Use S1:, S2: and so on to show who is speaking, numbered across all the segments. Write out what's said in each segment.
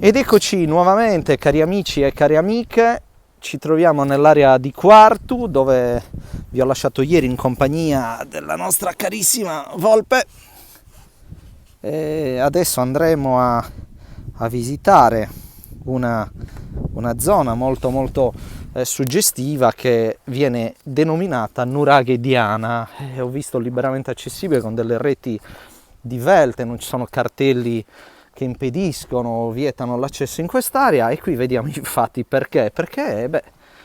S1: Ed eccoci nuovamente, cari amici e cari amiche, ci troviamo nell'area di Quartu, dove vi ho lasciato ieri in compagnia della nostra carissima Volpe, e adesso andremo a visitare una zona molto suggestiva che viene denominata Nuraghe Diana. Ho visto liberamente accessibile con delle reti divelte, non ci sono cartelli che impediscono o vietano l'accesso in quest'area, e qui vediamo infatti perché. Perché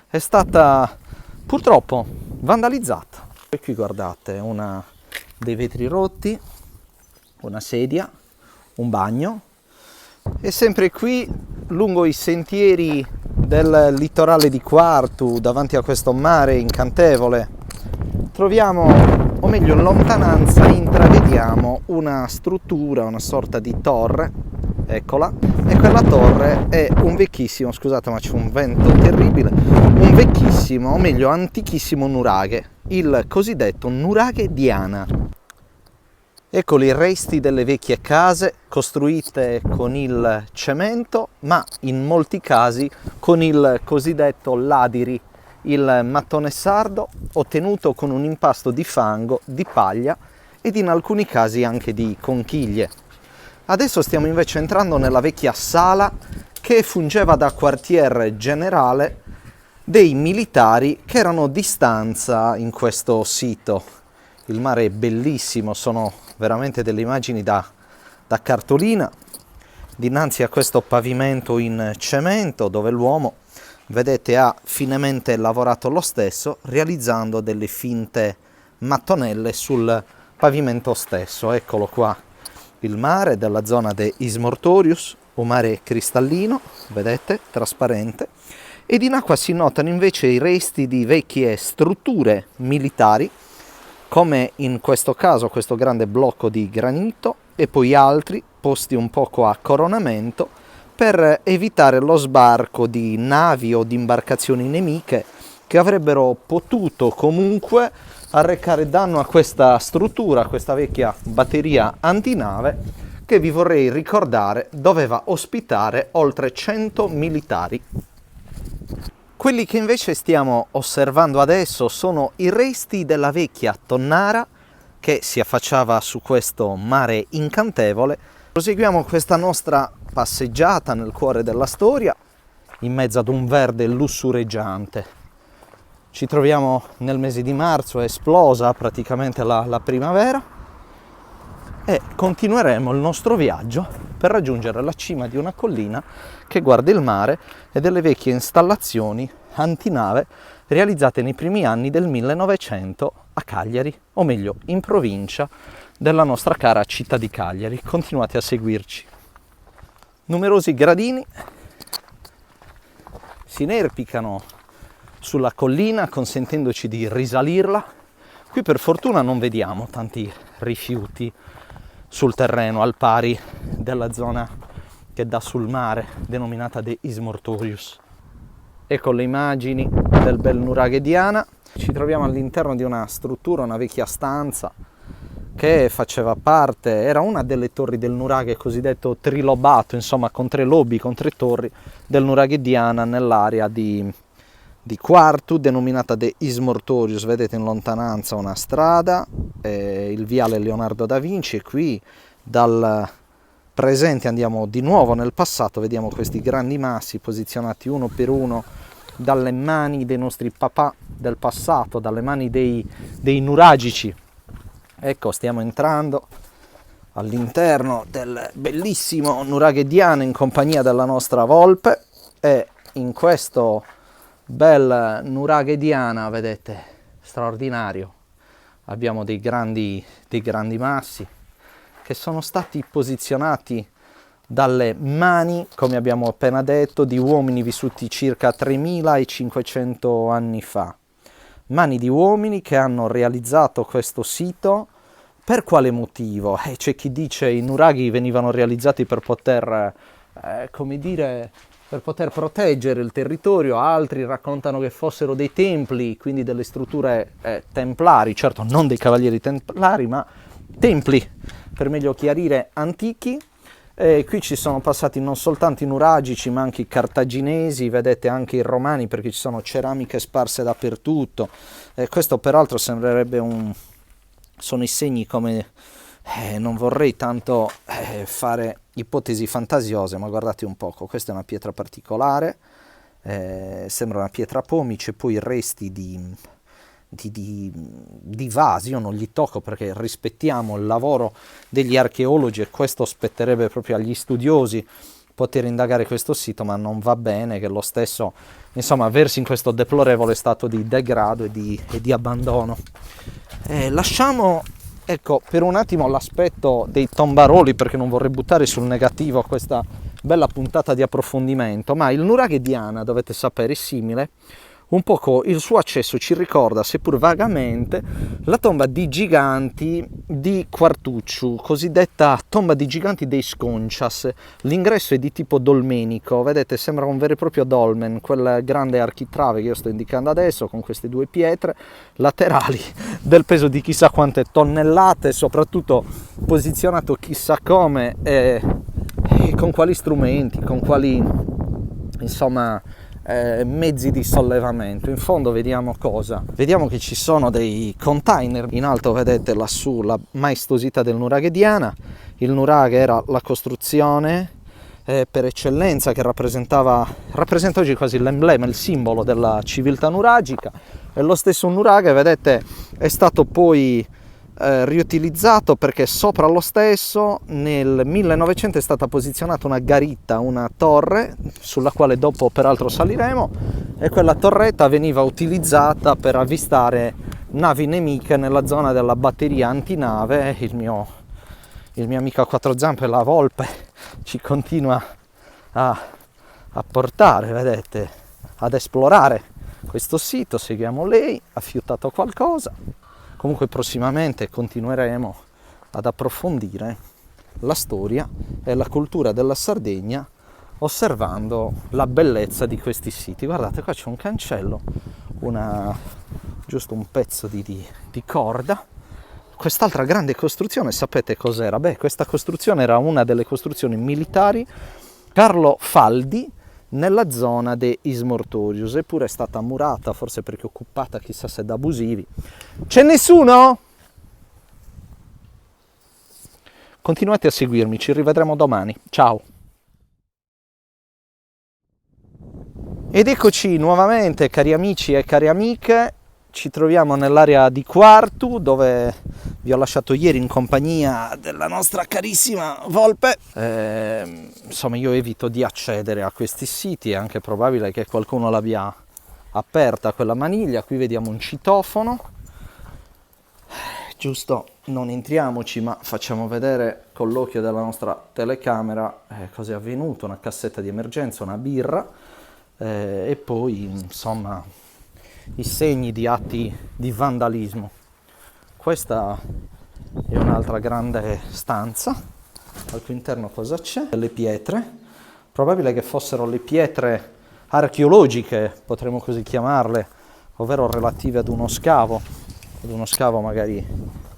S1: è stata purtroppo vandalizzata. E qui guardate, dei vetri rotti, una sedia, un bagno, e sempre qui lungo i sentieri del litorale di Quartu, davanti a questo mare incantevole, troviamo, o meglio in lontananza intravediamo una struttura, una sorta di torre, eccola, e quella torre è un vecchissimo, scusate ma c'è un vento terribile, un vecchissimo, o meglio antichissimo nuraghe, il cosiddetto Nuraghe Diana. Eccoli i resti delle vecchie case costruite con il cemento, ma in molti casi con il cosiddetto ladiri, il mattone sardo ottenuto con un impasto di fango, di paglia ed in alcuni casi anche di conchiglie. Adesso stiamo invece entrando nella vecchia sala che fungeva da quartier generale dei militari che erano di stanza in questo sito. Il mare è bellissimo, sono veramente delle immagini da cartolina, dinanzi a questo pavimento in cemento dove l'uomo, vedete, ha finemente lavorato lo stesso, realizzando delle finte mattonelle sul pavimento stesso. Eccolo qua, il mare della zona de Ismortorius, un mare cristallino, vedete, trasparente, ed in acqua si notano invece i resti di vecchie strutture militari, come in questo caso questo grande blocco di granito, e poi altri posti un poco a coronamento per evitare lo sbarco di navi o di imbarcazioni nemiche che avrebbero potuto comunque arrecare danno a questa struttura, a questa vecchia batteria antinave che, vi vorrei ricordare, doveva ospitare oltre 100 militari. Quelli che invece stiamo osservando adesso sono i resti della vecchia tonnara che si affacciava su questo mare incantevole. Proseguiamo questa nostra passeggiata nel cuore della storia, in mezzo ad un verde lussureggiante. Ci troviamo nel mese di marzo, è esplosa praticamente la primavera, e continueremo il nostro viaggio per raggiungere la cima di una collina che guarda il mare e delle vecchie installazioni antinave realizzate nei primi anni del 1900 a Cagliari, o meglio in provincia della nostra cara città di Cagliari. Continuate a seguirci. Numerosi gradini si inerpicano sulla collina, consentendoci di risalirla. Qui per fortuna non vediamo tanti rifiuti sul terreno, al pari della zona che dà sul mare, denominata de Ismortorius. Ecco le immagini del bel Nuraghe Diana. Ci troviamo all'interno di una struttura, una vecchia stanza che faceva parte, era una delle torri del nuraghe cosiddetto trilobato, insomma con 3 lobi, con 3 torri del Nuraghe Diana nell'area di Quartu, denominata de Ismortorius. Vedete in lontananza una strada, il viale Leonardo da Vinci, e qui dal presente andiamo di nuovo nel passato, vediamo questi grandi massi posizionati uno per uno dalle mani dei nostri papà del passato, dalle mani dei nuragici. Ecco, stiamo entrando all'interno del bellissimo Nuraghe Diana in compagnia della nostra Volpe, e in questo bel Nuraghe Diana, vedete, straordinario, abbiamo dei grandi massi che sono stati posizionati dalle mani, come abbiamo appena detto, di uomini vissuti circa 3500 anni fa. Mani di uomini che hanno realizzato questo sito. Per quale motivo? C'è chi dice i nuraghi venivano realizzati per poter, per poter proteggere il territorio, altri raccontano che fossero dei templi, quindi delle strutture templari, certo non dei cavalieri templari, ma templi, per meglio chiarire, antichi, E qui ci sono passati non soltanto i nuragici ma anche i cartaginesi, vedete anche i romani, perché ci sono ceramiche sparse dappertutto. Questo peraltro sembrerebbe sono i segni, come non vorrei tanto fare ipotesi fantasiose, ma guardate un poco, questa è una pietra particolare, sembra una pietra pomice, poi resti di vasi. Io non li tocco perché rispettiamo il lavoro degli archeologi e questo spetterebbe proprio agli studiosi poter indagare questo sito, ma non va bene che lo stesso, insomma, versi in questo deplorevole stato di degrado e di abbandono. Lasciamo, ecco, per un attimo l'aspetto dei tombaroli, perché non vorrei buttare sul negativo questa bella puntata di approfondimento, ma il nuraghe Diana, dovete sapere, è simile. Un poco il suo accesso ci ricorda, seppur vagamente, la tomba di giganti di Quartucciu, cosiddetta tomba di giganti dei Sconcias. L'ingresso è di tipo dolmenico, vedete, sembra un vero e proprio dolmen, quel grande architrave che io sto indicando adesso, con queste due pietre laterali del peso di chissà quante tonnellate, soprattutto posizionato chissà come e con quali strumenti, con quali, insomma, mezzi di sollevamento. In fondo vediamo cosa? Vediamo che ci sono dei container. In alto vedete lassù la maestosità del nuraghe Diana. Il nuraghe era la costruzione per eccellenza che rappresenta oggi quasi l'emblema, il simbolo della civiltà nuragica. E lo stesso nuraghe, vedete, è stato poi riutilizzato perché sopra lo stesso nel 1900 è stata posizionata una garitta, una torre sulla quale dopo peraltro saliremo, e quella torretta veniva utilizzata per avvistare navi nemiche nella zona della batteria antinave. Il mio amico a quattro zampe, la volpe, ci continua a portare, vedete, ad esplorare questo sito. Seguiamo lei, ha fiutato qualcosa. Comunque prossimamente continueremo ad approfondire la storia e la cultura della Sardegna, osservando la bellezza di questi siti. Guardate, qua c'è un cancello, giusto un pezzo di corda. Quest'altra grande costruzione, sapete cos'era? Beh, questa costruzione era una delle costruzioni militari Carlo Faldi nella zona de Ismortorius, eppure è stata murata, forse perché occupata chissà se da abusivi. C'è nessuno? Continuate a seguirmi, ci rivedremo domani. Ciao! Ed eccoci nuovamente, cari amici e cari amiche. Ci troviamo nell'area di Quartu, dove vi ho lasciato ieri in compagnia della nostra carissima volpe. Insomma, io evito di accedere a questi siti, è anche probabile che qualcuno l'abbia aperta quella maniglia. Qui vediamo un citofono, giusto, non entriamoci, ma facciamo vedere con l'occhio della nostra telecamera cosa è avvenuto. Una cassetta di emergenza, una birra, e poi, insomma, i segni di atti di vandalismo. Questa è un'altra grande stanza, al cui interno cosa c'è? Delle pietre, probabile che fossero le pietre archeologiche, potremmo così chiamarle, ovvero relative ad uno scavo magari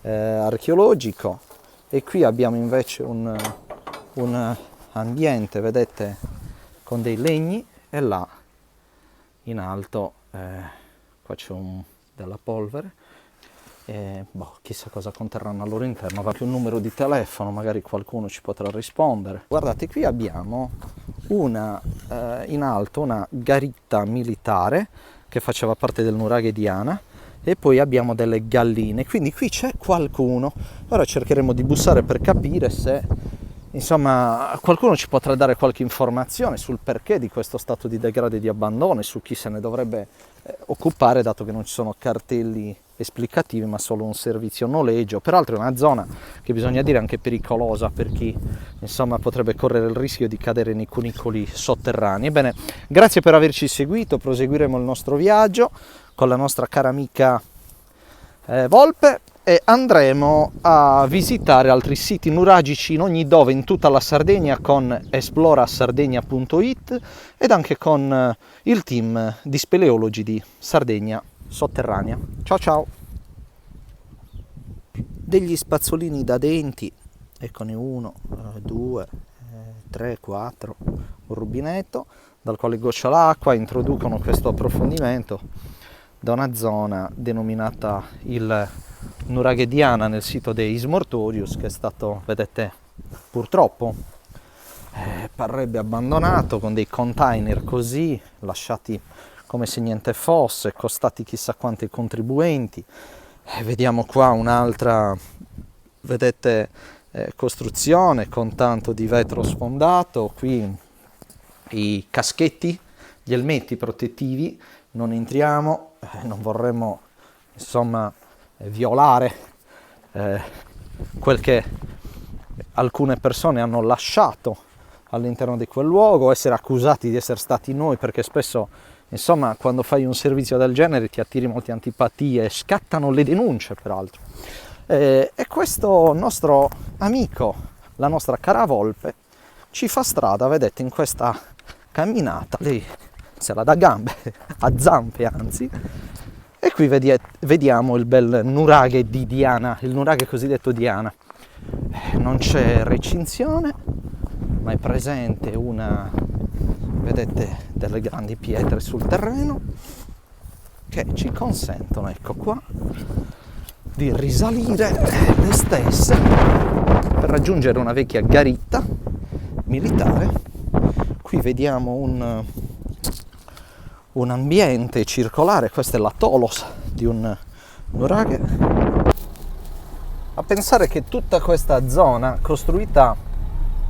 S1: archeologico. E qui abbiamo invece un ambiente, vedete, con dei legni, e là in alto qua c'è della polvere, chissà cosa conterranno al loro interno. Va più un numero di telefono, magari qualcuno ci potrà rispondere. Guardate, qui abbiamo in alto una garitta militare che faceva parte del nuraghe Diana, e poi abbiamo delle galline, quindi qui c'è qualcuno. Ora cercheremo di bussare per capire se, insomma, qualcuno ci potrà dare qualche informazione sul perché di questo stato di degrado e di abbandono e su chi se ne dovrebbe occupare, dato che non ci sono cartelli esplicativi ma solo un servizio noleggio. Peraltro è una zona che, bisogna dire, anche pericolosa per chi, insomma, potrebbe correre il rischio di cadere nei cunicoli sotterranei. Ebbene, grazie per averci seguito. Proseguiremo il nostro viaggio con la nostra cara amica Volpe, e andremo a visitare altri siti nuragici in ogni dove in tutta la Sardegna con esplorasardegna.it ed anche con il team di speleologi di Sardegna Sotterranea. Ciao ciao! Degli spazzolini da denti, eccone 1, 2, 3, 4, un rubinetto dal quale goccia l'acqua, introducono questo approfondimento da una zona denominata il Nuraghe Diana nel sito dei Ismortorius, che è stato, vedete, purtroppo parrebbe abbandonato, con dei container così lasciati come se niente fosse, costati chissà quanti contribuenti. Vediamo qua un'altra, vedete, costruzione con tanto di vetro sfondato, qui i caschetti, gli elmetti protettivi, non entriamo, non vorremmo insomma violare quel che alcune persone hanno lasciato all'interno di quel luogo, essere accusati di essere stati noi, perché spesso insomma quando fai un servizio del genere ti attiri molte antipatie, scattano le denunce peraltro. E questo nostro amico, la nostra cara volpe, ci fa strada, vedete, in questa camminata. Lei se la dà gambe, a zampe anzi. E qui vediamo il bel nuraghe di Diana, il nuraghe cosiddetto Diana. Non c'è recinzione, ma è presente vedete, delle grandi pietre sul terreno che ci consentono, ecco qua, di risalire le stesse per raggiungere una vecchia garitta militare. Qui vediamo un ambiente circolare, questa è la tolos di un nuraghe. A pensare che tutta questa zona costruita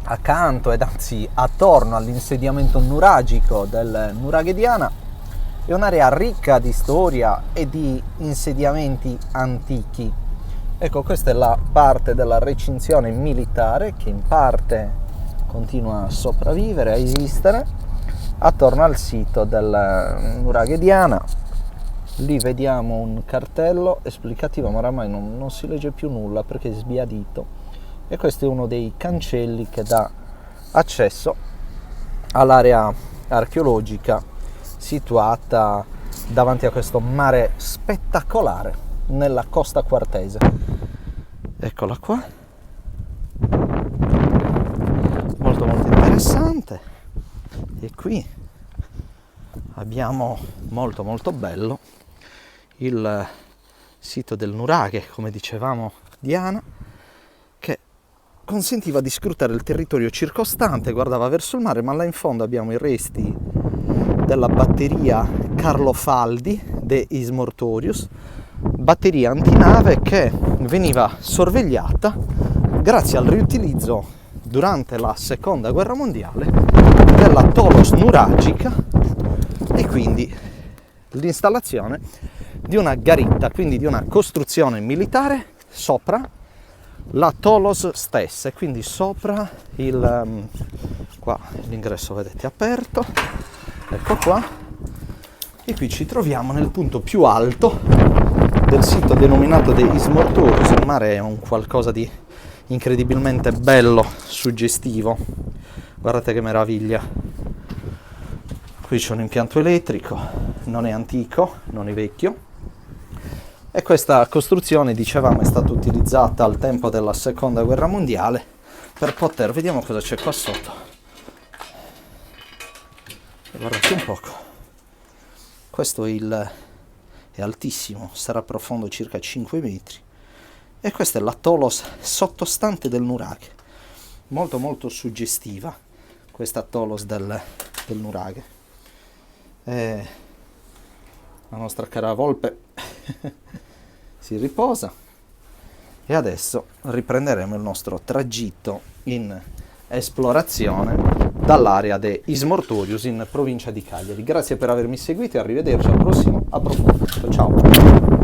S1: accanto ed anzi attorno all'insediamento nuragico del Nuraghe Diana è un'area ricca di storia e di insediamenti antichi. Ecco, questa è la parte della recinzione militare che in parte continua a sopravvivere, a esistere, attorno al sito del Nuraghe Diana. Lì vediamo un cartello esplicativo, ma oramai non si legge più nulla perché è sbiadito. E questo è uno dei cancelli che dà accesso all'area archeologica situata davanti a questo mare spettacolare nella costa quartese. Eccola qua, molto interessante. E qui abbiamo molto bello il sito del Nuraghe, come dicevamo, Diana, che consentiva di scrutare il territorio circostante, guardava verso il mare, ma là in fondo abbiamo i resti della batteria Carlo Faldi de Ismortorius, batteria antinave che veniva sorvegliata grazie al riutilizzo durante la seconda guerra mondiale della tolos nuragica e quindi l'installazione di una garitta, quindi di una costruzione militare sopra la tolos stessa, e quindi sopra qua l'ingresso vedete aperto, ecco qua, e qui ci troviamo nel punto più alto del sito denominato dei Ismortorius. Il mare è un qualcosa di incredibilmente bello, suggestivo, guardate che meraviglia. Qui c'è un impianto elettrico, non è antico, non è vecchio, e questa costruzione, dicevamo, è stata utilizzata al tempo della seconda guerra mondiale per poter, vediamo cosa c'è qua sotto, guardate un poco, questo è altissimo, sarà profondo circa 5 metri, e questa è la tolos sottostante del Nuraghe, molto suggestiva questa tolos del Nuraghe. La nostra cara volpe si riposa e adesso riprenderemo il nostro tragitto in esplorazione dall'area di Ismortorius in provincia di Cagliari. Grazie per avermi seguito e arrivederci al prossimo approfondimento. Ciao!